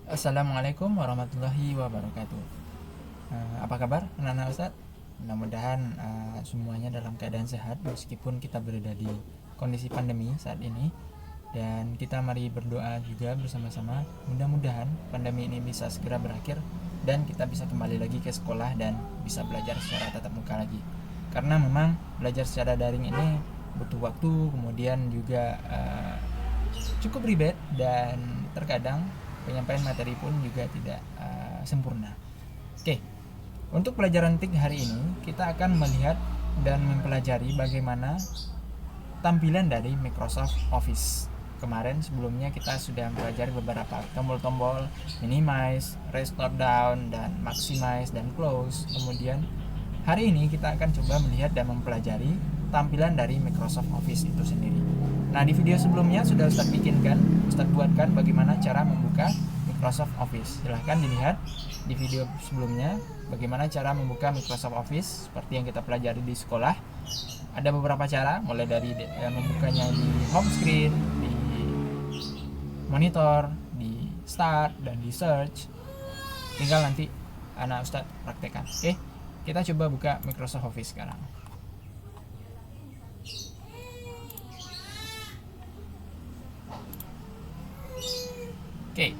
Assalamualaikum warahmatullahi wabarakatuh. Apa kabar anak-anak Ustadz? Mudah-mudahan semuanya dalam keadaan sehat meskipun kita berada di kondisi pandemi saat ini. Dan kita mari berdoa juga bersama-sama, mudah-mudahan pandemi ini bisa segera berakhir dan kita bisa kembali lagi ke sekolah dan bisa belajar secara tatap muka lagi. Karena memang belajar secara daring ini butuh waktu, kemudian juga cukup ribet, dan terkadang penyampaian materi pun juga tidak sempurna. Oke, untuk pelajaran TIK hari ini kita akan melihat dan mempelajari bagaimana tampilan dari Microsoft Office. Kemarin sebelumnya kita sudah mempelajari beberapa tombol-tombol minimize, restore down, dan maximize dan close. Kemudian hari ini kita akan coba melihat dan mempelajari tampilan dari Microsoft Office itu sendiri. Nah, di video sebelumnya sudah Ustadz buatkan bagaimana cara membuka Microsoft Office. Silahkan dilihat di video sebelumnya bagaimana cara membuka Microsoft Office seperti yang kita pelajari di sekolah. Ada beberapa cara, mulai dari membukanya di home screen, di monitor, di start, dan di search. Tinggal nanti anak Ustadz praktekkan. Oke, kita coba buka Microsoft Office sekarang. Oke,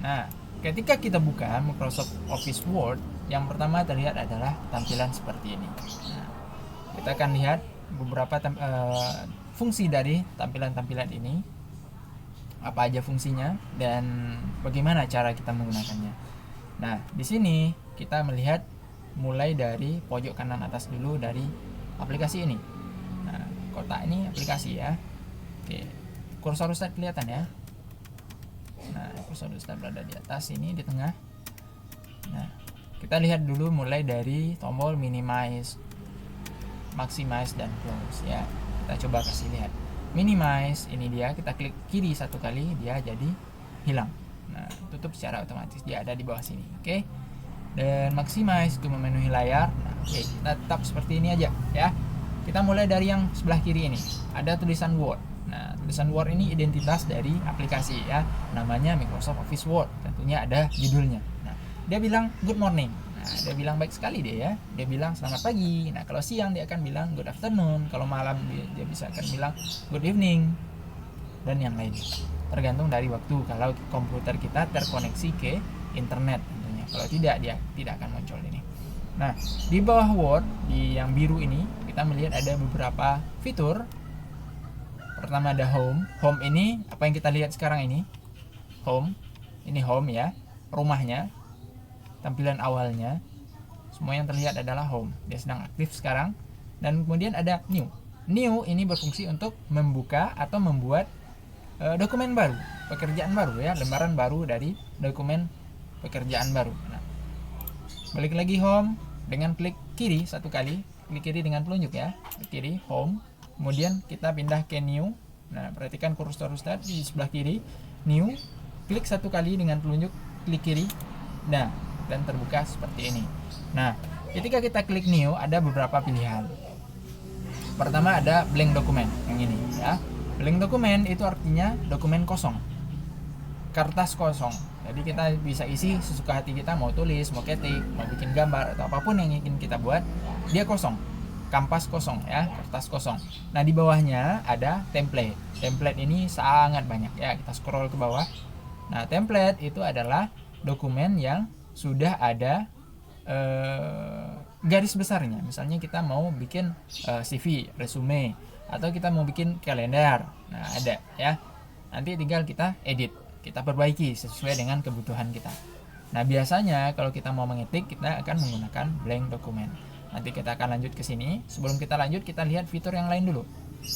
nah ketika kita buka Microsoft Office Word, yang pertama terlihat adalah tampilan seperti ini. Nah, kita akan lihat beberapa fungsi dari tampilan-tampilan ini, apa aja fungsinya dan bagaimana cara kita menggunakannya. Nah, di sini kita melihat mulai dari pojok kanan atas dulu dari aplikasi ini. Nah, kotak ini aplikasi ya. Oke, kursor Ustadz kelihatan ya. Nah, kursor Ustadz berada di atas ini, di tengah. Nah, kita lihat dulu mulai dari tombol minimize, maximize, dan close ya. Kita coba kasih lihat. Minimize, ini dia, kita klik kiri satu kali, dia jadi hilang. Nah, tutup secara otomatis, dia ada di bawah sini. Oke. Dan maximize itu memenuhi layar. Nah, oke, kita tetap seperti ini aja ya. Kita mulai dari yang sebelah kiri ini. Ada tulisan Word. Nah, tulisan Word ini identitas dari aplikasi ya. Namanya Microsoft Office Word. Tentunya ada judulnya. Nah, dia bilang good morning. Nah, dia bilang baik sekali dia ya. Dia bilang selamat pagi. Nah, kalau siang dia akan bilang good afternoon. Kalau malam dia bisa akan bilang good evening. Dan yang lainnya. Tergantung dari waktu kalau komputer kita terkoneksi ke internet tentunya. Kalau tidak, dia tidak akan muncul ini. Nah, di bawah Word, di yang biru ini, kita melihat ada beberapa fitur. Pertama ada Home. Home ini, apa yang kita lihat sekarang ini? Home. Ini Home ya, rumahnya. Tampilan awalnya. Semua yang terlihat adalah Home. Dia sedang aktif sekarang. Dan kemudian ada New. New ini berfungsi untuk membuka atau membuat dokumen baru, pekerjaan baru ya, lembaran baru dari dokumen pekerjaan baru. Nah, balik lagi Home dengan klik kiri satu kali, klik kiri dengan telunjuk ya, klik kiri Home, kemudian kita pindah ke New. Nah, perhatikan kursor Ustadz di sebelah kiri, New, klik satu kali dengan telunjuk, klik kiri, nah, dan terbuka seperti ini. Nah, ketika kita klik New ada beberapa pilihan. Pertama ada blank dokumen yang ini ya. Blank dokumen itu artinya dokumen kosong, kertas kosong. Jadi kita bisa isi sesuka hati kita, mau tulis, mau ketik, mau bikin gambar atau apapun yang ingin kita buat, dia kosong, kanvas kosong ya, kertas kosong. Nah, di bawahnya ada template. Template ini sangat banyak ya, kita scroll ke bawah. Nah, template itu adalah dokumen yang sudah ada garis besarnya. Misalnya kita mau bikin CV, resume, atau kita mau bikin kalender. Nah, ada ya. Nanti tinggal kita edit, kita perbaiki sesuai dengan kebutuhan kita. Nah, biasanya kalau kita mau mengetik, kita akan menggunakan blank dokumen. Nanti kita akan lanjut ke sini. Sebelum kita lanjut, kita lihat fitur yang lain dulu.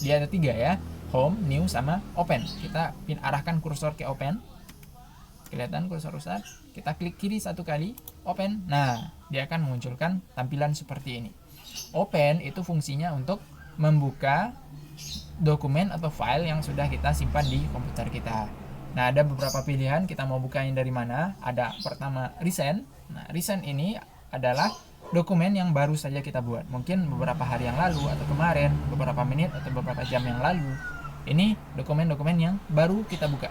Dia ada 3 ya. Home, New, sama Open. Kita arahkan kursor ke Open. Kelihatan kursor Ustadz? Kita klik kiri satu kali, Open. Nah, dia akan memunculkan tampilan seperti ini. Open itu fungsinya untuk membuka dokumen atau file yang sudah kita simpan di komputer kita. Nah, ada beberapa pilihan kita mau bukanya dari mana. Ada pertama recent. Nah, recent ini adalah dokumen yang baru saja kita buat. Mungkin beberapa hari yang lalu atau kemarin, beberapa menit atau beberapa jam yang lalu. Ini dokumen-dokumen yang baru kita buka.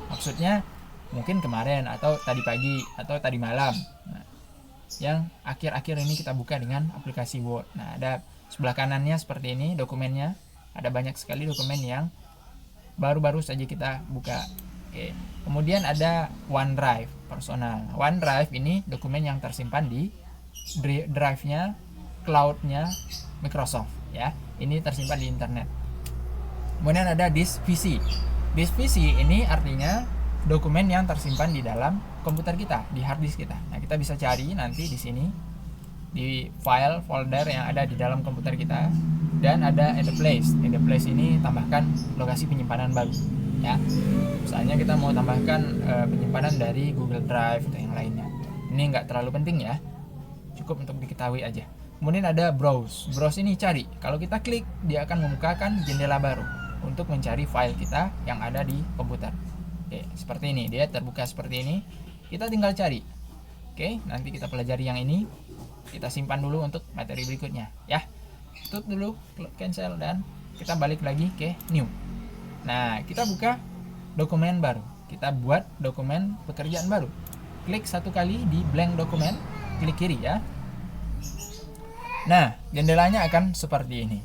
Maksudnya mungkin kemarin atau tadi pagi atau tadi malam. Nah, yang akhir-akhir ini kita buka dengan aplikasi Word. Nah, ada sebelah kanannya seperti ini dokumennya. Ada banyak sekali dokumen yang baru-baru saja kita buka. Oke. Kemudian ada OneDrive personal. OneDrive ini dokumen yang tersimpan di drive-nya, cloud-nya Microsoft ya. Ini tersimpan di internet. Kemudian ada disk PC. Disk PC ini artinya dokumen yang tersimpan di dalam komputer kita, di hard disk kita. Nah, kita bisa cari nanti di sini di file folder yang ada di dalam komputer kita, dan ada in the place. In the place ini tambahkan lokasi penyimpanan baru ya. Misalnya kita mau tambahkan penyimpanan dari Google Drive atau yang lainnya. Ini nggak terlalu penting ya, cukup untuk diketahui aja. Kemudian ada browse. Browse ini cari. Kalau kita klik, dia akan membukakan jendela baru untuk mencari file kita yang ada di komputer. Oke, seperti ini. Dia terbuka seperti ini. Kita tinggal cari. Oke, nanti kita pelajari yang ini. Kita simpan dulu untuk materi berikutnya ya. Tutup dulu, cancel, dan kita balik lagi ke new. Nah, kita buka dokumen baru. Kita buat dokumen pekerjaan baru. Klik satu kali di blank dokumen, klik kiri ya. Nah, jendelanya akan seperti ini.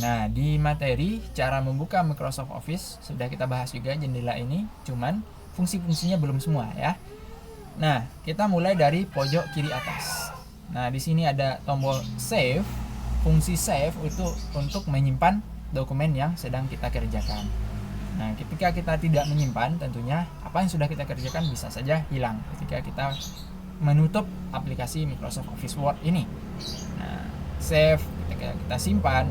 Nah, di materi cara membuka Microsoft Office sudah kita bahas juga jendela ini, cuman fungsi-fungsinya belum semua ya. Nah, kita mulai dari pojok kiri atas. Nah, di sini ada tombol save. Fungsi save itu untuk menyimpan dokumen yang sedang kita kerjakan. Nah, ketika kita tidak menyimpan, tentunya apa yang sudah kita kerjakan bisa saja hilang ketika kita menutup aplikasi Microsoft Office Word ini. Nah, save, ketika kita simpan,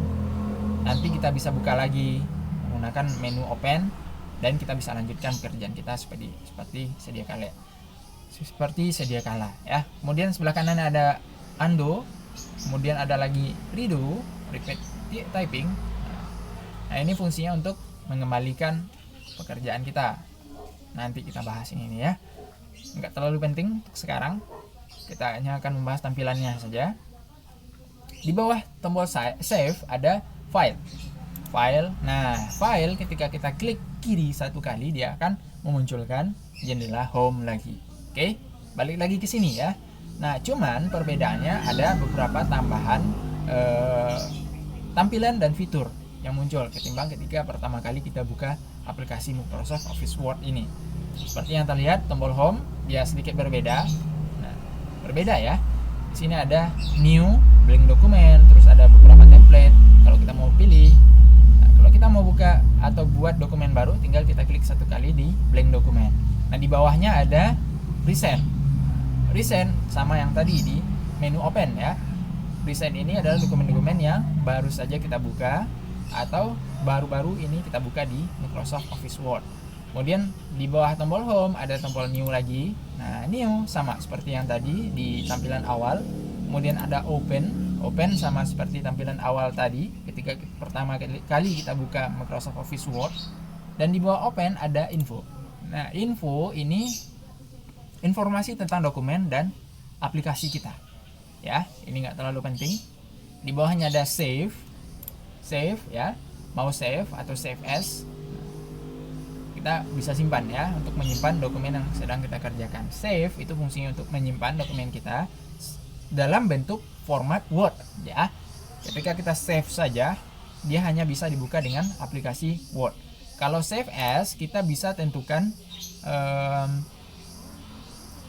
nanti kita bisa buka lagi menggunakan menu open, dan kita bisa lanjutkan pekerjaan kita seperti sedia kala ya. Kemudian sebelah kanan ada undo, kemudian ada lagi redo, repeat typing. Nah, ini fungsinya untuk mengembalikan pekerjaan kita. Nanti kita bahas ini nih ya. Nggak terlalu penting untuk sekarang. Kita hanya akan membahas tampilannya saja. Di bawah tombol save ada file. Nah, file ketika kita klik kiri satu kali, dia akan memunculkan jendela home lagi. Oke, balik lagi ke sini ya. Nah, cuman perbedaannya ada beberapa tambahan tampilan dan fitur yang muncul ketimbang ketika pertama kali kita buka aplikasi Microsoft Office Word ini. Seperti yang terlihat, tombol home dia sedikit berbeda. Nah, berbeda ya. Di sini ada new, blank dokumen, terus ada beberapa template kalau kita mau pilih. Nah, kalau kita mau buka atau buat dokumen baru, tinggal kita klik satu kali di blank dokumen. Nah, di bawahnya ada recent. Recent sama yang tadi di menu open ya. Recent ini adalah dokumen-dokumen yang baru saja kita buka atau baru-baru ini kita buka di Microsoft Office Word. Kemudian di bawah tombol home ada tombol new lagi. Nah, new sama seperti yang tadi di tampilan awal. Kemudian ada open. Open sama seperti tampilan awal tadi ketika pertama kali kita buka Microsoft Office Word. Dan di bawah open ada info. Nah, info ini informasi tentang dokumen dan aplikasi kita ya. Ini nggak terlalu penting. Di bawahnya ada save ya, mau save atau save as, kita bisa simpan ya, untuk menyimpan dokumen yang sedang kita kerjakan. Save itu fungsinya untuk menyimpan dokumen kita dalam bentuk format Word ya. Ketika kita save saja, dia hanya bisa dibuka dengan aplikasi Word. Kalau save as, kita bisa tentukan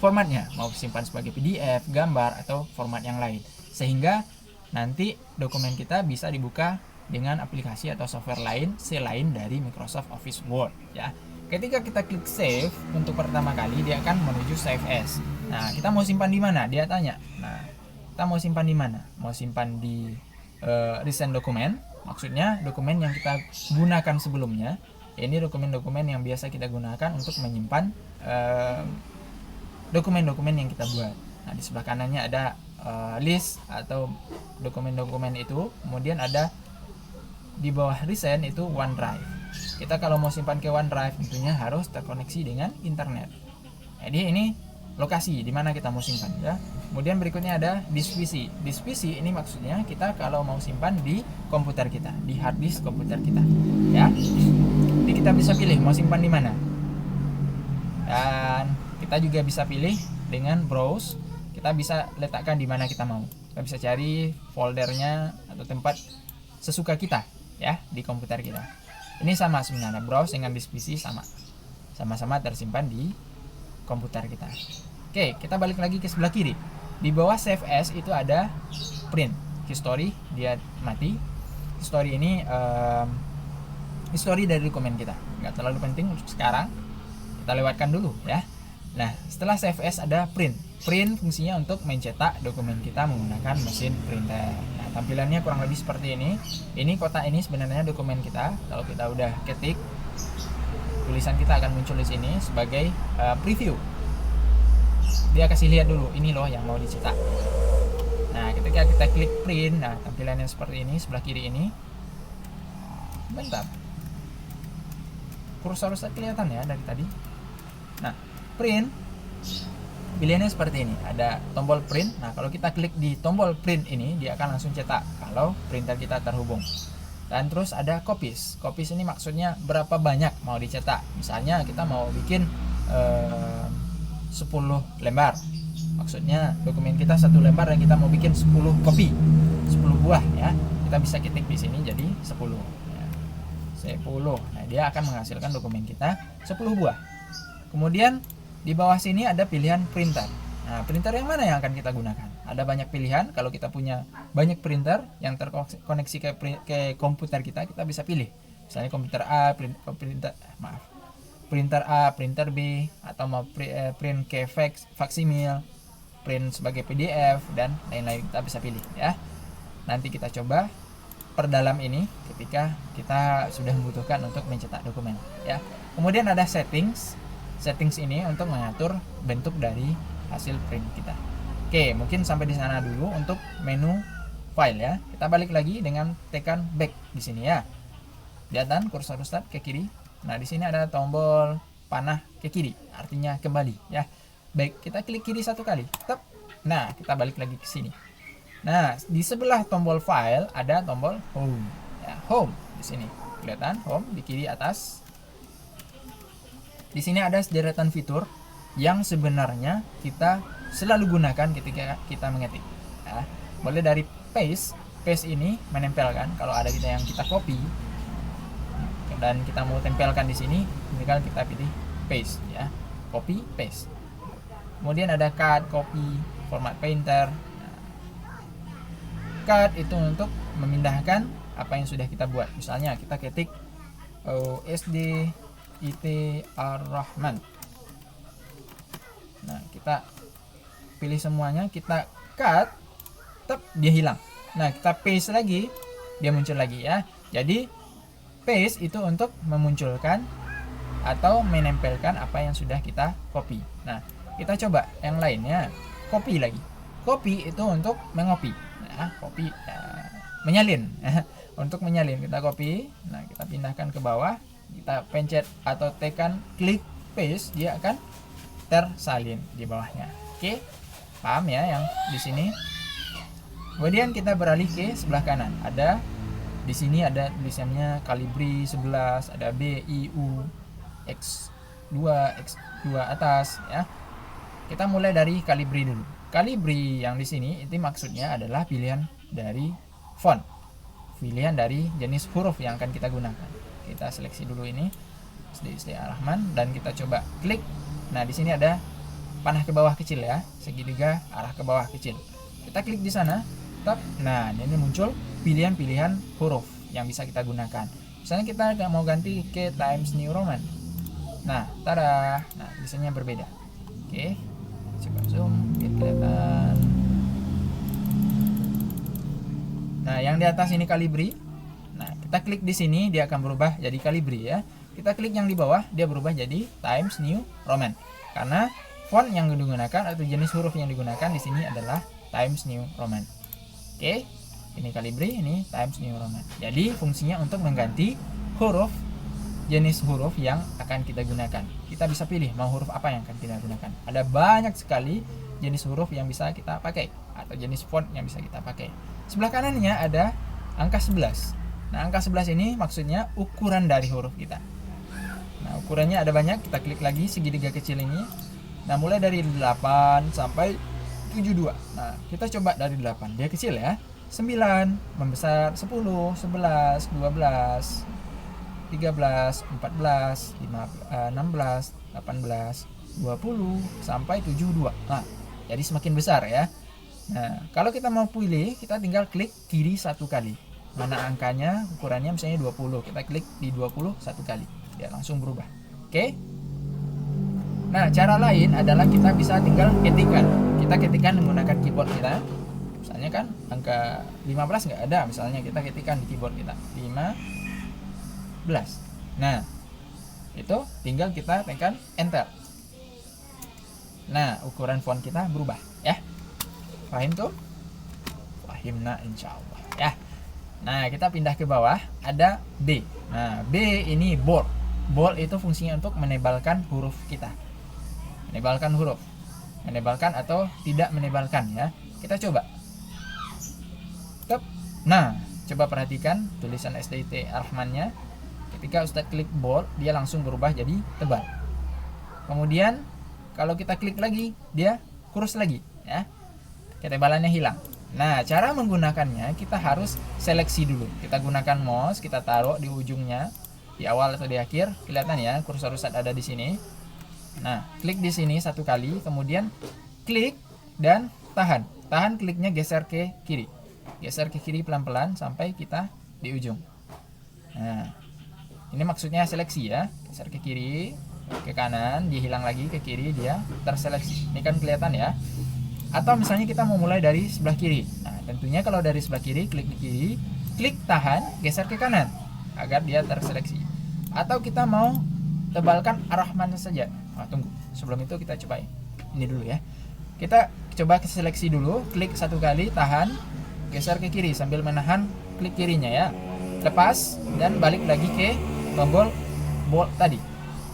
formatnya, mau simpan sebagai PDF, gambar, atau format yang lain, sehingga nanti dokumen kita bisa dibuka dengan aplikasi atau software lain selain dari Microsoft Office Word ya. Ketika kita klik save untuk pertama kali, dia akan menuju save as. Nah, kita mau simpan di mana? Dia tanya. Nah, kita mau simpan di mana? Mau simpan di recent dokumen, maksudnya dokumen yang kita gunakan sebelumnya. Ini dokumen-dokumen yang biasa kita gunakan untuk menyimpan dokumen-dokumen yang kita buat. Nah, di sebelah kanannya ada list atau dokumen-dokumen itu. Kemudian ada di bawah recent itu OneDrive. Kita kalau mau simpan ke OneDrive tentunya harus terkoneksi dengan internet. Jadi ini lokasi di mana kita mau simpan ya. Kemudian berikutnya ada disk PC. Disk PC ini maksudnya kita kalau mau simpan di komputer kita, di hard disk komputer kita ya. Jadi kita bisa pilih mau simpan di mana. Kita juga bisa pilih dengan browse, kita bisa letakkan di mana kita mau. Kita bisa cari foldernya atau tempat sesuka kita ya di komputer kita. Ini sama sebenarnya, browse dengan diskusi sama-sama tersimpan di komputer kita. Oke, kita balik lagi ke sebelah kiri. Di bawah save as itu ada print history, dia mati. History ini history dari dokumen kita, nggak terlalu penting untuk sekarang, kita lewatkan dulu ya. Nah, setelah save as ada print. Print fungsinya untuk mencetak dokumen kita menggunakan mesin printer. Nah, tampilannya kurang lebih seperti ini. Ini kotak ini sebenarnya dokumen kita. Kalau kita udah ketik, tulisan kita akan muncul di sini sebagai preview. Dia kasih lihat dulu, ini loh yang mau dicetak. Nah, ketika kita klik print, nah tampilannya seperti ini sebelah kiri ini. Bentar, kursor kelihatan ya dari tadi. Nah, print pilihannya seperti ini, ada tombol print. Nah, kalau kita klik di tombol print ini, dia akan langsung cetak kalau printer kita terhubung. Dan terus ada copies. Copies ini maksudnya berapa banyak mau dicetak. Misalnya kita mau bikin 10 lembar, maksudnya dokumen kita 1 lembar dan kita mau bikin 10 kopi, 10 buah ya. Kita bisa ketik di sini jadi 10 ya. 10. Nah, dia akan menghasilkan dokumen kita 10 buah. Kemudian di bawah sini ada pilihan printer. Nah, printer yang mana yang akan kita gunakan? Ada banyak pilihan. Kalau kita punya banyak printer yang terkoneksi ke komputer kita, kita bisa pilih. Misalnya komputer A, printer A, printer B, atau mau print ke faksimil, print sebagai PDF dan lain-lain, kita bisa pilih ya. Nanti kita coba perdalam ini ketika kita sudah membutuhkan untuk mencetak dokumen ya. Kemudian ada settings. Settings ini untuk mengatur bentuk dari hasil print kita. Oke, mungkin sampai di sana dulu untuk menu file ya. Kita balik lagi dengan tekan back di sini ya. Kelihatan kursor Ustadz ke kiri. Nah, di sini ada tombol panah ke kiri, artinya kembali ya. Baik, kita klik kiri satu kali. Tep. Nah, kita balik lagi ke sini. Nah, di sebelah tombol file ada tombol home. Ya, home di sini. Kelihatan home di kiri atas. Di sini ada sederetan fitur yang sebenarnya kita selalu gunakan ketika kita mengetik. Ya, mulai dari paste. Paste ini menempelkan. Kalau ada kita yang kita copy dan kita mau tempelkan di sini, tinggal kita pilih paste ya. Copy, paste. Kemudian ada cut, copy, format painter. Nah, cut itu untuk memindahkan apa yang sudah kita buat. Misalnya kita ketik SD IT Ar-Rahman. Nah, kita pilih semuanya, kita cut, dia hilang. Nah, kita paste lagi, dia muncul lagi ya. Jadi paste itu untuk memunculkan atau menempelkan apa yang sudah kita copy. Nah, kita coba yang lainnya, copy lagi. Copy itu untuk mengopi. Nah, copy menyalin. Untuk menyalin kita copy. Nah, kita pindahkan ke bawah, kita pencet atau tekan klik paste, dia akan tersalin di bawahnya. Oke, paham ya yang di sini. Kemudian kita beralih ke sebelah kanan. Ada di sini ada tulisannya Calibri 11, ada B, I, U, X2, X2 atas ya. Kita mulai dari Calibri dulu. Calibri yang di sini itu maksudnya adalah pilihan dari font. Pilihan dari jenis huruf yang akan kita gunakan. Kita seleksi dulu ini SD Ar-Rahman dan kita coba klik. Nah, di sini ada panah ke bawah kecil ya, segitiga arah ke bawah kecil. Kita klik di sana, tap. Nah, ini muncul pilihan-pilihan huruf yang bisa kita gunakan. Misalnya kita mau ganti ke Times New Roman. Nah, tada. Nah, biasanya berbeda. Oke. Coba zoom biar kelihatan. Nah, yang di atas ini Calibri. Nah, kita klik di sini dia akan berubah jadi Calibri ya. Kita klik yang di bawah dia berubah jadi Times New Roman. Karena font yang digunakan atau jenis huruf yang digunakan di sini adalah Times New Roman. Oke, ini Calibri, ini Times New Roman. Jadi fungsinya untuk mengganti huruf, jenis huruf yang akan kita gunakan. Kita bisa pilih mau huruf apa yang akan kita gunakan. Ada banyak sekali jenis huruf yang bisa kita pakai atau jenis font yang bisa kita pakai. Sebelah kanannya ada angka 11. Nah, angka 11 ini maksudnya ukuran dari huruf kita. Nah, ukurannya ada banyak. Kita klik lagi segitiga kecil ini. Nah, mulai dari 8 sampai 72. Nah, kita coba dari 8. Dia kecil ya. 9 membesar, 10, 11, 12, 13, 14, 16, 18, 20 sampai 72. Nah, jadi semakin besar ya. Nah, kalau kita mau pilih, kita tinggal klik kiri satu kali. Mana angkanya, ukurannya misalnya 20. Kita klik di 20 satu kali. Dia langsung berubah. Oke? Nah, cara lain adalah kita bisa tinggal ketikkan. Kita ketikkan menggunakan keyboard kita. Misalnya kan angka 15 nggak ada, misalnya kita ketikkan di keyboard kita 15. Nah, itu tinggal kita tekan enter. Nah, ukuran font kita berubah ya. Paham tuh? Pahimna insyaallah ya. Nah, kita pindah ke bawah, ada B. Nah, B ini bold. Bold itu fungsinya untuk menebalkan huruf kita. Menebalkan huruf. Menebalkan atau tidak menebalkan ya. Kita coba. Nah, coba perhatikan tulisan SDT Ar-Rahmannya. Ketika Ustadz klik bold, dia langsung berubah jadi tebal. Kemudian kalau kita klik lagi, dia kurus lagi ya. Ketebalannya hilang. Nah, cara menggunakannya kita harus seleksi dulu. Kita gunakan mouse, kita taruh di ujungnya, di awal atau di akhir. Kelihatan ya, kursor Ustadz ada di sini. Nah, klik di sini satu kali, kemudian klik dan tahan. Tahan, kliknya geser ke kiri. Geser ke kiri pelan-pelan sampai kita di ujung. Nah, ini maksudnya seleksi ya. Geser ke kiri, ke kanan, dia hilang lagi, ke kiri, dia terseleksi. Ini kan kelihatan ya. Atau misalnya kita mau mulai dari sebelah kiri. Nah, tentunya kalau dari sebelah kiri, klik di kiri, klik tahan, geser ke kanan agar dia terseleksi. Atau kita mau tebalkan Ar-Rahman saja. Nah, tunggu. Sebelum itu kita cobain. Ini dulu ya. Kita coba seleksi dulu, klik satu kali, tahan, geser ke kiri sambil menahan klik kirinya ya. Lepas dan balik lagi ke tombol bold tadi.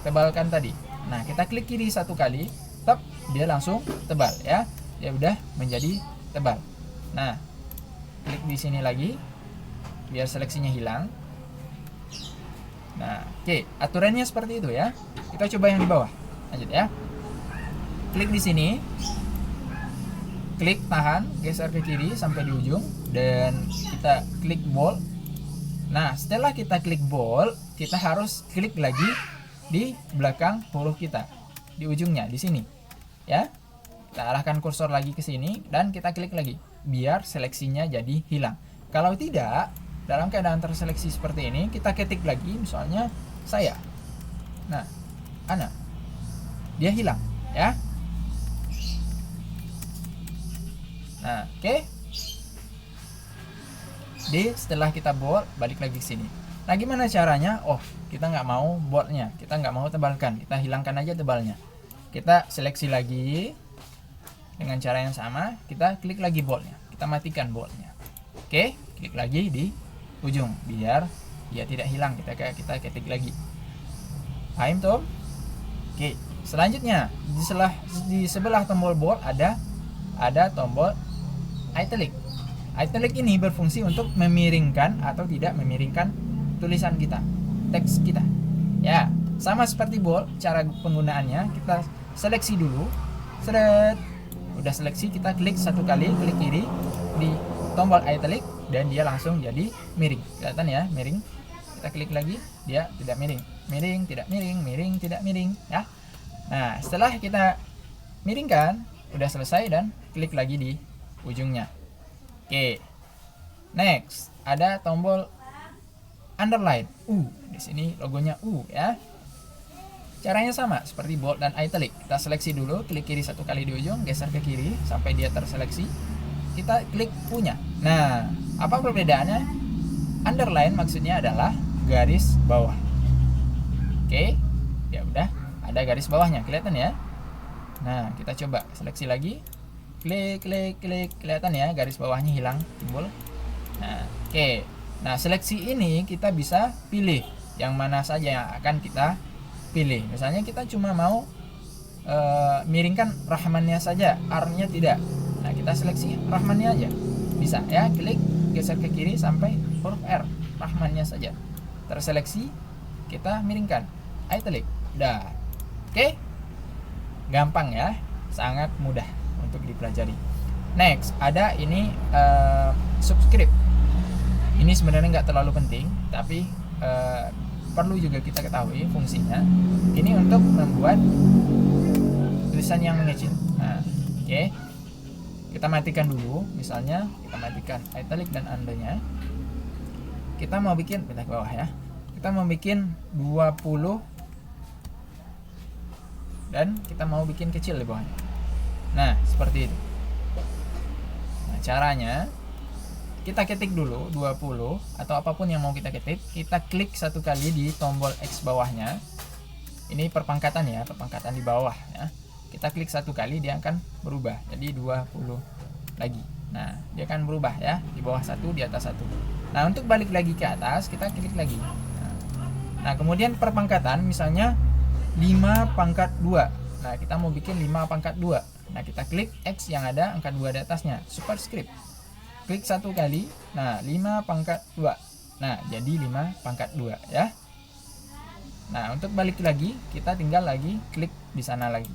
Tebalkan tadi. Nah, kita klik kiri satu kali, tap, dia langsung tebal ya. Dia udah menjadi tebal. Nah, klik di sini lagi biar seleksinya hilang. Nah, oke, aturannya seperti itu ya. Kita coba yang di bawah. Lanjut ya. Klik di sini. Klik tahan, geser ke kiri sampai di ujung dan kita klik bold. Nah, setelah kita klik bold, kita harus klik lagi di belakang huruf kita. Di ujungnya di sini. Ya. Kita arahkan kursor lagi ke sini dan kita klik lagi biar seleksinya jadi hilang. Kalau tidak, dalam keadaan terseleksi seperti ini, kita ketik lagi misalnya saya. Nah, Ana. Dia hilang, ya. Nah, oke. Setelah kita bold, balik lagi ke sini. Nah, gimana caranya? Oh, kita nggak mau boldnya, kita nggak mau tebalkan, kita hilangkan aja tebalnya. Kita seleksi lagi dengan cara yang sama, kita klik lagi boldnya, kita matikan boldnya. Oke, klik lagi di ujung biar dia tidak hilang. Kita ketik lagi. Paham tuh? Oke, selanjutnya di sebelah tombol bold ada tombol italic. Italic ini berfungsi untuk memiringkan atau tidak memiringkan tulisan kita, teks kita. Ya, sama seperti bold, cara penggunaannya kita seleksi dulu. Seret. Udah seleksi, kita klik satu kali, klik kiri di tombol italic dan dia langsung jadi miring. Kelihatan ya, miring. Kita klik lagi, dia tidak miring. Miring, tidak miring, miring, tidak miring, ya. Nah, setelah kita miringkan, udah selesai dan klik lagi di ujungnya. Oke. Next, ada tombol underline. Di sini logonya ya. Caranya sama seperti bold dan italic. Kita seleksi dulu, klik kiri satu kali di ujung, geser ke kiri sampai dia terseleksi. Kita klik punya. Nah, apa perbedaannya? Underline maksudnya adalah garis bawah. Oke, ya udah ada garis bawahnya, kelihatan ya. Nah, kita coba seleksi lagi. Klik, kelihatan ya garis bawahnya hilang, timbul. Nah, oke. Nah, seleksi ini kita bisa pilih yang mana saja yang akan kita pilih. Misalnya kita cuma mau miringkan Rahmannya saja, R-nya tidak. Nah, kita seleksi Rahmannya aja. Bisa ya, klik geser ke kiri sampai huruf R, Rahmannya saja. Terseleksi, kita miringkan italic. Udah. Oke. gampang ya, sangat mudah untuk dipelajari. Next, ada ini subscript. Ini sebenarnya nggak terlalu penting, tapi perlu juga kita ketahui fungsinya. Ini untuk membuat tulisan yang mengecil. Nah, oke. Kita matikan dulu, misalnya kita matikan italic dan undernya. Kita mau bikin, pindah ke bawah ya. Kita mau bikin 20 dan kita mau bikin kecil di bawahnya. Nah, seperti itu. Nah, caranya kita ketik dulu 20 atau apapun yang mau kita ketik, kita klik satu kali di tombol X bawahnya. Ini perpangkatan ya, perpangkatan di bawah ya. Kita klik satu kali, dia akan berubah jadi 20 lagi. Nah, dia akan berubah ya, di bawah satu, di atas satu. Nah, untuk balik lagi ke atas, kita klik lagi. Nah, kemudian perpangkatan misalnya 5 pangkat 2. Nah, kita mau bikin 5 pangkat 2. Nah, kita klik X yang ada angka 2 di atasnya, superscript. Klik satu kali. Nah, 5 pangkat 2. Nah, jadi 5 pangkat 2 ya. Nah, untuk balik lagi, kita tinggal lagi klik di sana lagi.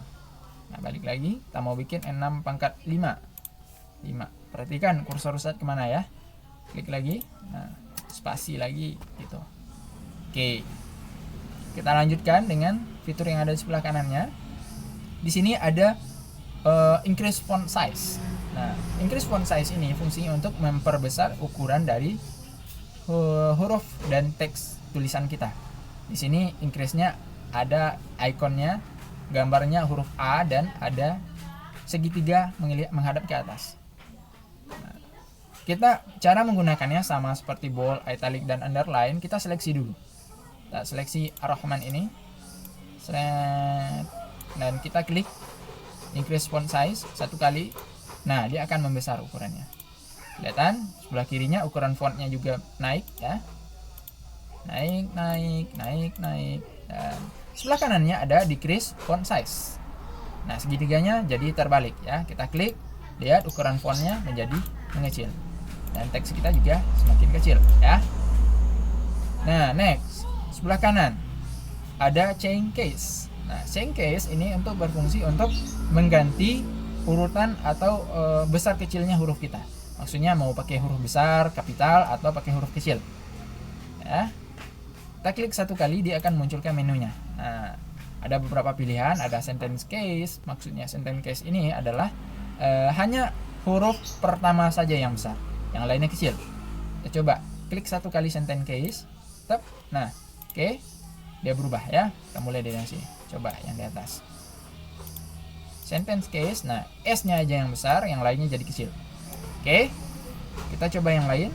Nah, balik lagi, kita mau bikin 6 pangkat 5. Perhatikan kursor Ustadz kemana ya. Klik lagi. Nah, spasi lagi gitu. Oke. Kita lanjutkan dengan fitur yang ada di sebelah kanannya. Di sini ada increase font size. Nah, increase font size ini fungsinya untuk memperbesar ukuran dari huruf dan teks tulisan kita. Di sini increase-nya ada ikonnya, gambarnya huruf A dan ada segitiga menghadap ke atas. Nah, kita cara menggunakannya sama seperti bold, italic dan underline. Kita seleksi dulu. Kita seleksi Ar-Rahman ini. Dan kita klik increase font size satu kali. Nah, dia akan membesar ukurannya. Kelihatan sebelah kirinya ukuran fontnya juga naik ya. Naik. Dan sebelah kanannya ada decrease font size. Nah, segitiganya jadi terbalik ya. Kita klik, lihat ukuran fontnya menjadi mengecil. Dan teks kita juga semakin kecil ya. Nah, next, sebelah kanan ada change case. Nah, change case ini untuk berfungsi untuk mengganti urutan atau besar kecilnya huruf kita. Maksudnya mau pakai huruf besar, kapital, atau pakai huruf kecil. Ya. Kita klik satu kali, dia akan munculkan menunya. Nah, ada beberapa pilihan, ada sentence case. Maksudnya sentence case ini adalah hanya huruf pertama saja yang besar, yang lainnya kecil. Kita coba klik satu kali sentence case. Tep. Nah, oke. Dia berubah ya. Kita mulai dari sini. Coba yang di atas. Sentence case. Nah, S-nya aja yang besar, yang lainnya jadi kecil. Oke. Kita coba yang lain.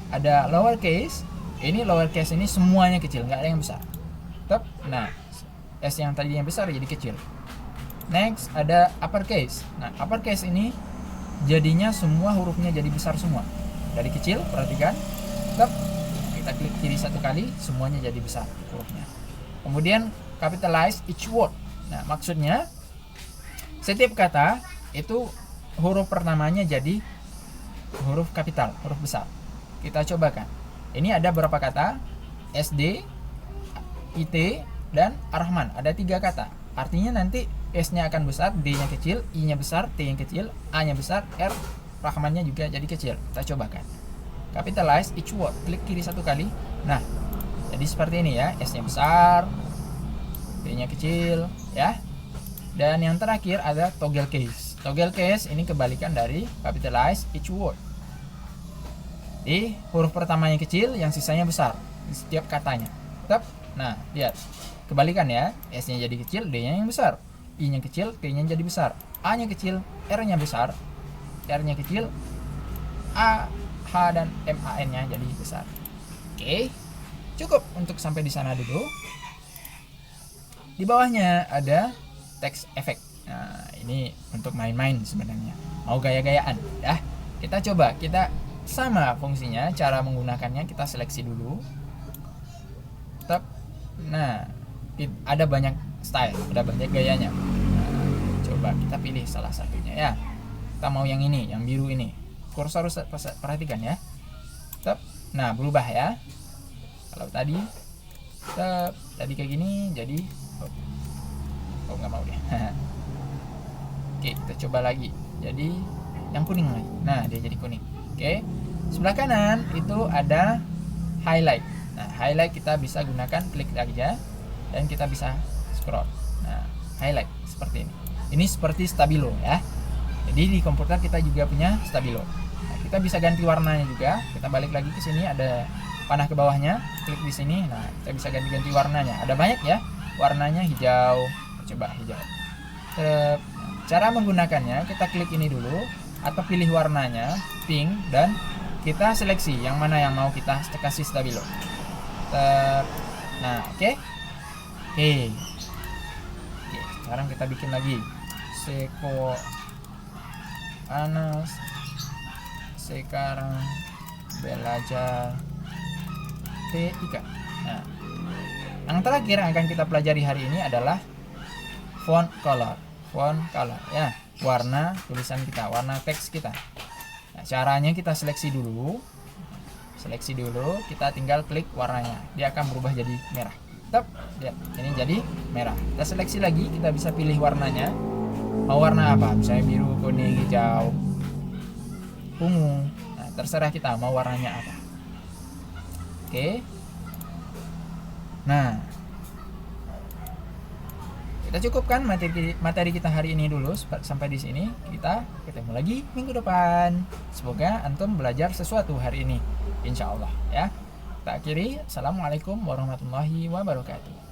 Ada lower case. Ini lower case ini semuanya kecil, nggak ada yang besar. Tep. Nah, S yang tadi yang besar jadi kecil. Next ada upper case. Nah, upper case ini jadinya semua hurufnya jadi besar semua. Dari kecil, perhatikan. Tep. Kita klik kiri satu kali, semuanya jadi besar hurufnya. Kemudian capitalize each word. Nah, maksudnya setiap kata itu huruf pertamanya jadi huruf kapital, huruf besar. Kita cobakan. Ini ada berapa kata? SD, IT, dan Ar-Rahman. Ada 3 kata. Artinya nanti S-nya akan besar, D-nya kecil, I-nya besar, T-nya kecil, A-nya besar, R, Rahmannya juga jadi kecil. Kita cobakan. Capitalize each word. Klik kiri satu kali. Nah, jadi seperti ini ya. S-nya besar, D-nya kecil, ya. Dan yang terakhir ada toggle case. Toggle case ini kebalikan dari capitalize each word. Huruf pertamanya kecil, yang sisanya besar di setiap katanya. Tep. Nah, lihat. Kebalikan ya. S-nya jadi kecil, D-nya yang besar. I-nya kecil, T-nya jadi besar. A-nya kecil, R-nya besar. R-nya kecil, A, H, dan MAN-nya jadi besar. Oke. Cukup untuk sampai di sana dulu. Di bawahnya ada text effect. Nah, ini untuk main-main sebenarnya. Mau gaya-gayaan, ya. Kita coba, kita sama fungsinya, cara menggunakannya kita seleksi dulu. Tep. Nah, ada banyak style, ada banyak gayanya. Nah, coba kita pilih salah satunya ya. Kita mau yang ini, yang biru ini. Kursor perhatikan ya. Tep. Nah, berubah ya. Kalau tadi tep, tadi kayak gini jadi nggak mau deh. Oke, kita coba lagi. Jadi yang kuning lagi. Nah, dia jadi kuning. Oke. Sebelah kanan itu ada highlight. Nah, highlight kita bisa gunakan klik aja dan kita bisa scroll. Nah, highlight seperti ini. Ini seperti stabilo ya. Jadi di komputer kita juga punya stabilo. Nah, kita bisa ganti warnanya juga. Kita balik lagi ke sini, ada panah ke bawahnya, klik di sini. Nah, kita bisa ganti-ganti warnanya. Ada banyak ya. Warnanya hijau. Coba hijau. Cara menggunakannya, kita klik ini dulu atau pilih warnanya pink dan kita seleksi yang mana yang mau kita kasih stabilo. Nah, oke. Sekarang kita bikin lagi Seko Anas sekarang belajar T3. Nah, yang terakhir yang akan kita pelajari hari ini adalah font color ya, warna tulisan kita, warna teks kita. Nah, caranya kita seleksi dulu, kita tinggal klik warnanya, dia akan berubah jadi merah. Lihat, ini jadi merah. Kita seleksi lagi, kita bisa pilih warnanya, mau warna apa, misalnya biru, kuning, hijau, ungu. Nah, terserah kita mau warnanya apa. Oke. Nah, kita cukupkan materi kita hari ini dulu sampai di sini. Kita ketemu lagi minggu depan. Semoga antum belajar sesuatu hari ini, insya Allah ya. Kita akhiri. Assalamualaikum warahmatullahi wabarakatuh.